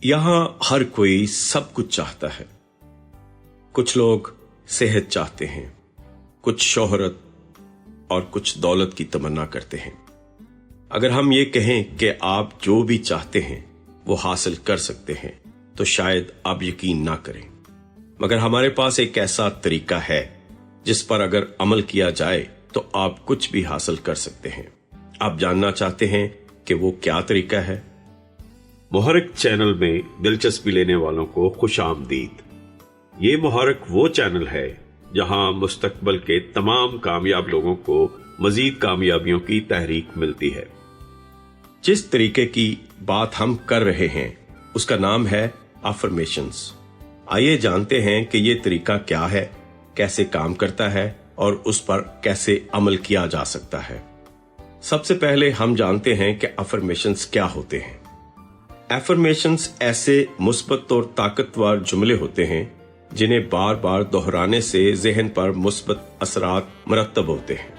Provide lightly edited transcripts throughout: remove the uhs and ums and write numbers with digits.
यहां हर कोई सब कुछ चाहता है। कुछ लोग सेहत चाहते हैं, कुछ शोहरत और कुछ दौलत की तमन्ना करते हैं। अगर हम ये कहें कि आप जो भी चाहते हैं वो हासिल कर सकते हैं तो शायद आप यकीन ना करें, मगर हमारे पास एक ऐसा तरीका है जिस पर अगर अमल किया जाए तो आप कुछ भी हासिल कर सकते हैं। आप जानना चाहते हैं कि वो क्या तरीका है? मुहर्रिक चैनल में दिलचस्पी लेने वालों को खुश आमदीद। ये मुहर्रिक वो चैनल है जहां मुस्तकबल के तमाम कामयाब लोगों को मजीद कामयाबियों की तहरीक मिलती है। जिस तरीके की बात हम कर रहे हैं उसका नाम है अफर्मेशंस। आइए जानते हैं कि ये तरीका क्या है, कैसे काम करता है और उस पर कैसे अमल किया जा सकता है। सबसे पहले हम जानते हैं कि अफर्मेशंस क्या होते हैं। अफर्मेशंस ऐसे मुस्बत और ताकतवर जुमले होते हैं जिन्हें बार बार दोहराने से जहन पर मुस्बत असरात मरतब होते हैं।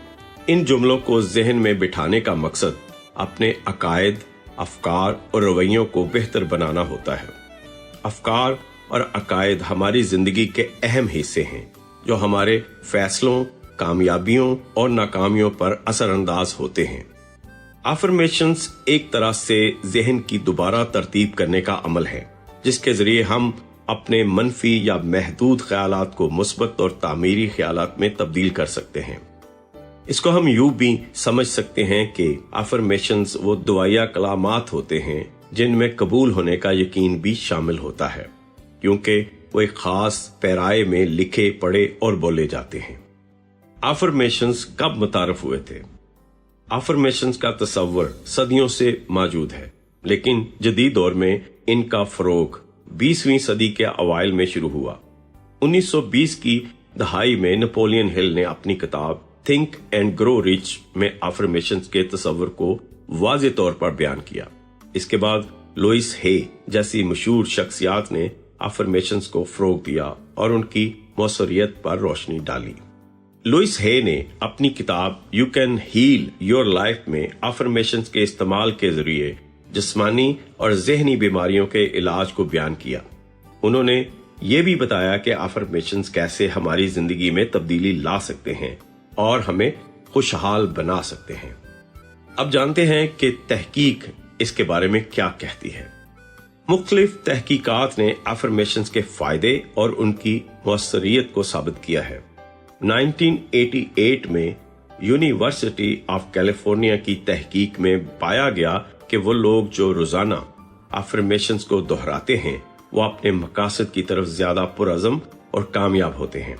इन जुमलों को जहन में बिठाने का मकसद अपने अकायद, अफकार और रवैयों को बेहतर बनाना होता है। अफकार और अकायद हमारी जिंदगी के अहम हिस्से हैं जो हमारे फैसलों, कामयाबियों और नाकामियों पर असरअंदाज होते हैं। अफर्मेशंस एक तरह से जहन की दोबारा तरतीब करने का अमल है जिसके जरिए हम अपने मनफी या महदूद ख्यालात को मुस्बत और तामीरी ख्यालात में तब्दील कर सकते हैं। इसको हम यूं भी समझ सकते हैं कि अफर्मेशंस वो दुआया कलामात होते हैं जिनमें कबूल होने का यकीन भी शामिल होता है, क्योंकि वो एक खास पैराए में लिखे, पढ़े और बोले जाते हैं। अफर्मेशंस कब मुतारफ हुए थे? अफर्मेशंस का तस्वर सदियों से मौजूद है, लेकिन जदीद दौर में इनका फरोग 20वीं सदी के अवाइल में शुरू हुआ। 1920 की दहाई में नेपोलियन हिल ने अपनी किताब थिंक एंड ग्रो रिच में अफर्मेशंस के तस्वर को वाज़ेह तौर पर बयान किया। इसके बाद लुइस हे जैसी मशहूर शख्सियात ने अफर्मेशंस को फरोग दिया और उनकी मौसरियत पर रोशनी डाली। लुइस हे ने अपनी किताब you can heal your life में अफर्मेशंस के इस्तेमाल के जरिए जिस्मानी और ज़हनी बीमारियों के इलाज को बयान किया। उन्होंने ये भी बताया कि अफर्मेशंस कैसे हमारी जिंदगी में तब्दीली ला सकते हैं और हमें खुशहाल बना सकते हैं। अब जानते हैं कि तहकीक इसके बारे में क्या कहती है। मुख्तलिफ तहकीकात ने अफर्मेशंस के फायदे और उनकी मौसरियत को साबित किया है। 1988 में यूनिवर्सिटी ऑफ कैलिफोर्निया की तहकीक में पाया गया कि वो लोग जो रोजाना अफर्मेशंस को दोहराते हैं वो अपने मकासद की तरफ ज्यादा पुरअज़म और कामयाब होते हैं।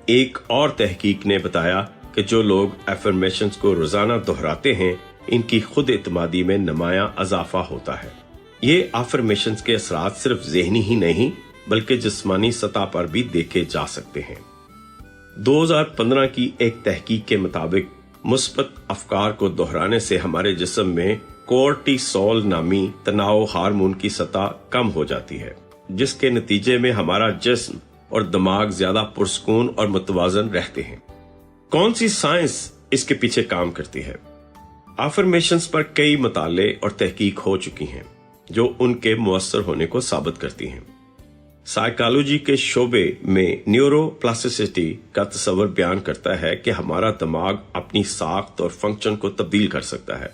एक और तहकीक ने बताया कि जो लोग अफर्मेशंस को रोजाना दोहराते हैं इनकी खुद इत्मादी में नमाया इजाफा होता है। ये अफर्मेशंस के असरात सिर्फ ज़हनी ही नहीं बल्कि जिस्मानी सतह पर भी देखे जा सकते हैं। 2015 की एक तहकीक के मुताबिक मुस्बत अफकार को दोहराने से हमारे जिस्म में कोर्टिसोल नामी तनाव हार्मोन की सतह कम हो जाती है, जिसके नतीजे में हमारा जिस्म और दिमाग ज्यादा पुरसकून और मुतवाजन रहते हैं। कौन सी साइंस इसके पीछे काम करती है? अफर्मेशंस पर कई मताले और तहकीक हो चुकी हैं जो उनके मुअस्सर होने को साबित करती हैं। साइकोलॉजी के शोबे में न्यूरोप्लास्टिसिटी का तस्वर बयान करता है कि हमारा दिमाग अपनी साख्त और फंक्शन को तब्दील कर सकता है।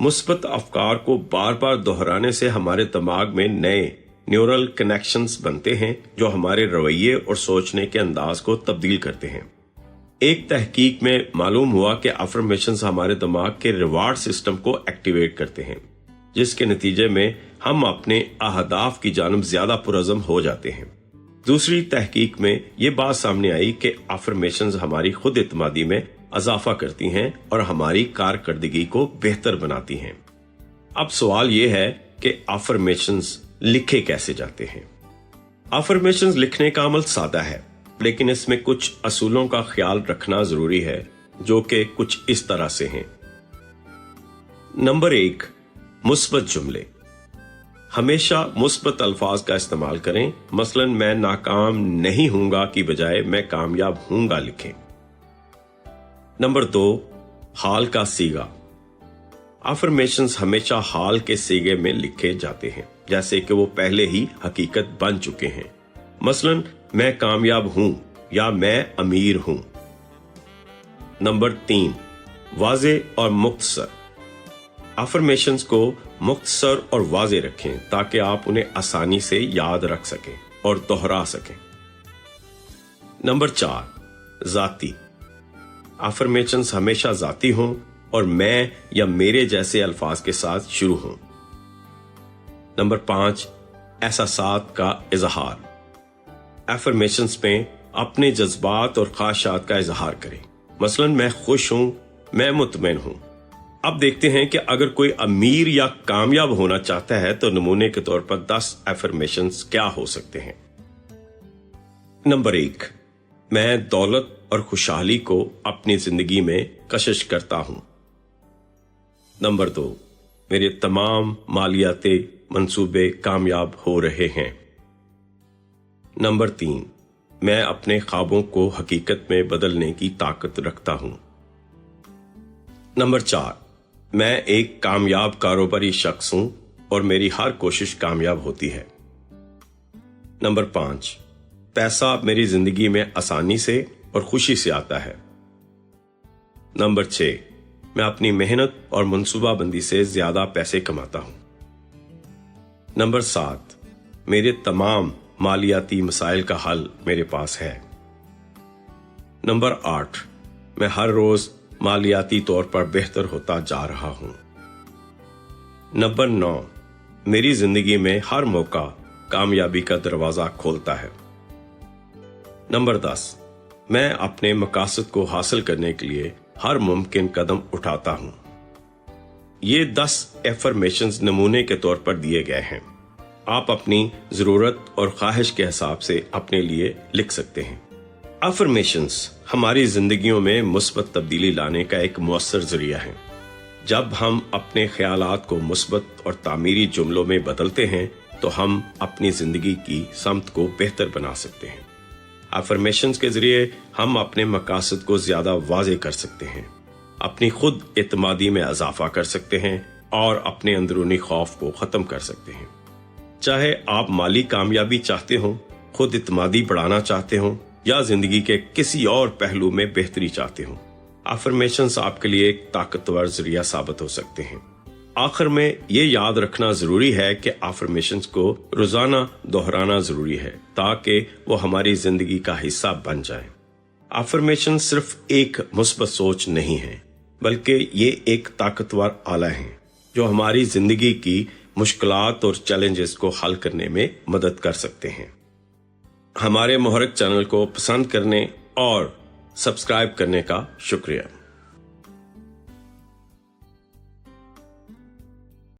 मुस्बत अफकार को बार बार दोहराने से हमारे दिमाग में नए न्यूरल कनेक्शंस बनते हैं जो हमारे रवैये और सोचने के अंदाज को तब्दील करते हैं। एक तहकीक में मालूम हुआ कि अफर्मेशंस हमारे दिमाग के रिवार्ड सिस्टम को एक्टिवेट करते हैं, जिसके नतीजे में हम अपने अहदाफ की जानब ज्यादा पुरअज़म हो जाते हैं। दूसरी तहकीक में ये बात सामने आई कि अफर्मेशंस हमारी खुद इत्मादी में इजाफा करती हैं और हमारी कारकर्दगी को बेहतर बनाती हैं। अब सवाल ये है कि अफर्मेशंस लिखे कैसे जाते हैं? अफर्मेशंस लिखने का अमल सादा है, लेकिन इसमें कुछ असूलों का ख्याल रखना जरूरी है जो कि कुछ इस तरह से हैं। नंबर 1, मुस्बत जुमले। हमेशा मुस्बत अल्फाज का इस्तेमाल करें। मसलन मैं नाकाम नहीं हूंगा की बजाय मैं कामयाब हूंगा लिखें। नंबर 2, हाल का सीगा। अफर्मेशंस हमेशा हाल के सीगे में लिखे जाते हैं। जैसे कि वो पहले ही हकीकत बन चुके हैं। मसलन मैं कामयाब हूं या मैं अमीर हूं। नंबर 3, वाज़े और मुख्तसर। अफर्मेशंस को मुख्तसर और वाज़े रखें ताकि आप उन्हें आसानी से याद रख सकें और दोहरा सकें। नंबर 4, जाती। अफर्मेशंस हमेशा जाती हों और मैं या मेरे जैसे अल्फाज के साथ शुरू हों। नंबर 5, एहसासात का इजहार। अफर्मेशंस में अपने जज्बात और ख्वाहिशात का इजहार करें। मसलन मैं खुश हूं, मैं मुतमईन हूं। अब देखते हैं कि अगर कोई अमीर या कामयाब होना चाहता है तो नमूने के तौर पर 10 अफर्मेशंस क्या हो सकते हैं। नंबर 1, मैं दौलत और खुशहाली को अपनी जिंदगी में कशिश करता हूं। नंबर 2, मेरे तमाम मालियाती मंसूबे कामयाब हो रहे हैं। नंबर 3, मैं अपने ख्वाबों को हकीकत में बदलने की ताकत रखता हूं। नंबर 4, मैं एक कामयाब कारोबारी शख्स हूं और मेरी हर कोशिश कामयाब होती है। नंबर 5, पैसा मेरी जिंदगी में आसानी से और खुशी से आता है। नंबर 6, मैं अपनी मेहनत और मंसूबाबंदी से ज्यादा पैसे कमाता हूं। नंबर 7, मेरे तमाम मालियाती मसाइल का हल मेरे पास है। नंबर 8, मैं हर रोज मालियाती तौर पर बेहतर होता जा रहा हूं। नंबर 9, मेरी जिंदगी में हर मौका कामयाबी का दरवाजा खोलता है। नंबर 10, मैं अपने मकासद को हासिल करने के लिए हर मुमकिन कदम उठाता हूं। ये 10 एफर्मेशंस नमूने के तौर पर दिए गए हैं। आप अपनी जरूरत और ख्वाहिश के हिसाब से अपने लिए लिख सकते हैं। अफर्मेशंस हमारी जिंदगियों में मुस्बत तब्दीली लाने का एक मुअस्सर जरिया है। जब हम अपने ख्यालात को मुस्बत और तामीरी जुमलों में बदलते हैं तो हम अपनी जिंदगी की समत को बेहतर बना सकते हैं। अफर्मेशंस के जरिए हम अपने मकासद को ज्यादा वाज़े कर सकते हैं, अपनी खुद एतमादी में इजाफा कर सकते हैं और अपने अंदरूनी खौफ को खत्म कर सकते हैं। चाहे आप माली कामयाबी चाहते हो, खुद एतमादी बढ़ाना चाहते हो या जिंदगी के किसी और पहलू में बेहतरी चाहते हो, अफर्मेशंस आपके लिए एक ताकतवर जरिया साबित हो सकते हैं। आखिर में ये याद रखना जरूरी है कि अफर्मेशंस को रोजाना दोहराना जरूरी है ताकि वो हमारी जिंदगी का हिस्सा बन जाए। अफर्मेशन सिर्फ एक मुस्बत सोच नहीं है, बल्कि ये एक ताकतवर आला है जो हमारी जिंदगी की मुश्किलात और चैलेंजेस को हल करने में मदद कर सकते हैं। हमारे मुहर्रिक चैनल को पसंद करने और सब्सक्राइब करने का शुक्रिया।